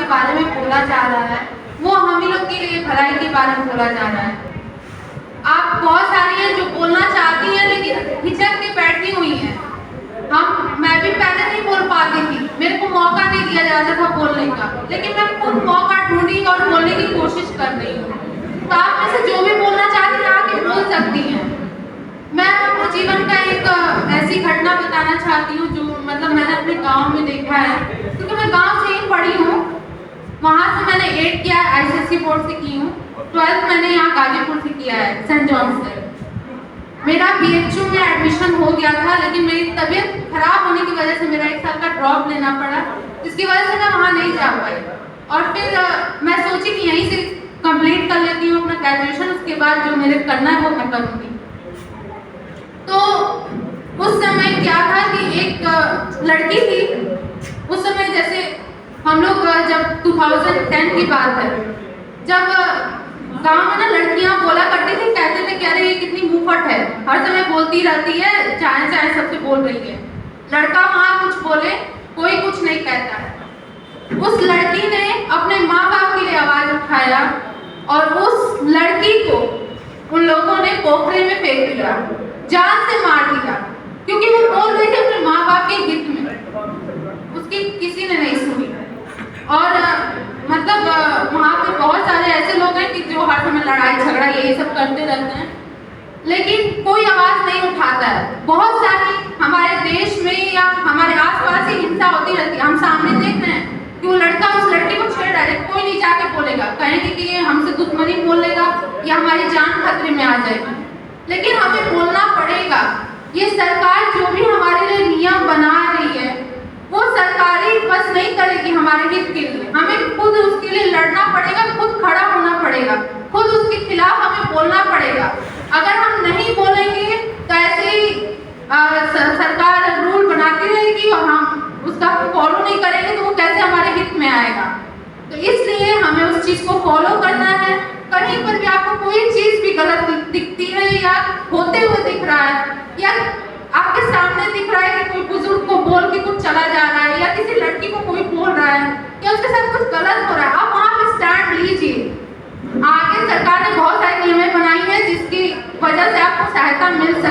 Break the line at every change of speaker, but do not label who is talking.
बारे में बोला जा रहा है वो हम ही लोग के लिए भलाई के बारे में बोला जा रहा है। आप बहुत सारी हैं जो बोलना चाहती हैं लेकिन हिचक के बैठी हुई हैं। मैं भी पहले नहीं बोल पाती थी, मेरे को मौका नहीं दिया जाता था बोलने का, लेकिन मैं खुद मौका ढूंढी और बोलने की कोशिश कर रही हूँ। तो आप में से जो भी बोलना चाहती हैं आके बोल सकती हैं। मैं अपने जीवन का एक ऐसी घटना बताना चाहती हूँ जो मतलब मैंने अपने गांव में देखा है, क्योंकि मैं गांव से ही पढ़ी हूँ। वहाँ से मैंने 8 किया है, ICSE बोर्ड से की हूँ। 12th मैंने यहाँ गाजीपुर से किया है, सेंट जॉन्स से। मेरा BHU में एडमिशन हो गया था, लेकिन मेरी तबीयत खराब होने की वजह से मेरा 1 साल का ड्रॉप लेना पड़ा, जिसकी वजह से मैं वहाँ नहीं जा पाई। और फिर मैं सोची कि यहीं से कंप्लीट कर लेती हूँ अपना ग्रेजुएशन, उसके बाद जो मेरे करना है वो मैं करूँगी। तो उस समय क्या था कि एक लड़की थी, उस समय जैसे हम लोग जब 2010 की बात है, जब गांव में ना लड़कियां बोला करती थी, कहते थे कि अरे ये कितनी मुंहफट है, हर समय बोलती रहती है, चाहे चाहे सबसे बोल रही है। लड़का वहां कुछ बोले कोई कुछ नहीं कहता है। उस लड़की ने अपने माँ बाप के लिए आवाज उठाया और उस लड़की को उन लोगों ने पोखरे में फेंक दिया, जान से मार दिया, क्योंकि वो बोल रही थी अपने माँ बाप के हित में। उसकी किसी ने नहीं सुनी। और मतलब वहाँ पे बहुत सारे ऐसे लोग हैं कि जो हर समय लड़ाई झगड़ा यही सब करते रहते हैं, लेकिन कोई आवाज नहीं उठाता है। बहुत सारी हमारे देश में या हमारे आसपास ही हिंसा होती रहती है, हम सामने देख रहे हैं कि वो लड़का उस लड़की को छेड़ रहा है, कोई नहीं जाके बोलेगा, कहेंगे कि ये हमसे दुश्मनी बोल लेगा या हमारी जान खतरे में आ जाएगी। लेकिन हमें बोलना पड़ेगा। ये सरकार जो भी हमारे लिए नियम बना रही है वो सरकारी बस नहीं करेगी हमारे हित के लिए, हमें खुद उसके लिए लड़ना पड़ेगा, खुद खड़ा होना पड़ेगा, खुद उसके खिलाफ हमें बोलना पड़ेगा। अगर हम नहीं बोलेंगे तो ऐसे ही सरकार रूल बनाती रहेगी और हम उसका फॉलो नहीं करेंगे तो वो कैसे हमारे हित में आएगा। तो इसलिए हमें उस चीज को फॉलो करना है। कहीं पर भी आपको कोई चीज भी गलत दिखती है या होते हुए दिख रहा है या आपके सामने दिख रहा है कि कोई बुजुर्ग को बोल के कुछ चला जा रहा है या किसी लड़की को कोई बोल रहा है या उसके साथ कुछ गलत हो रहा है, आप वहाँ पे स्टैंड लीजिए। आगे सरकार ने बहुत सारी नियमें बनाई हैं जिसकी वजह से आपको सहायता मिल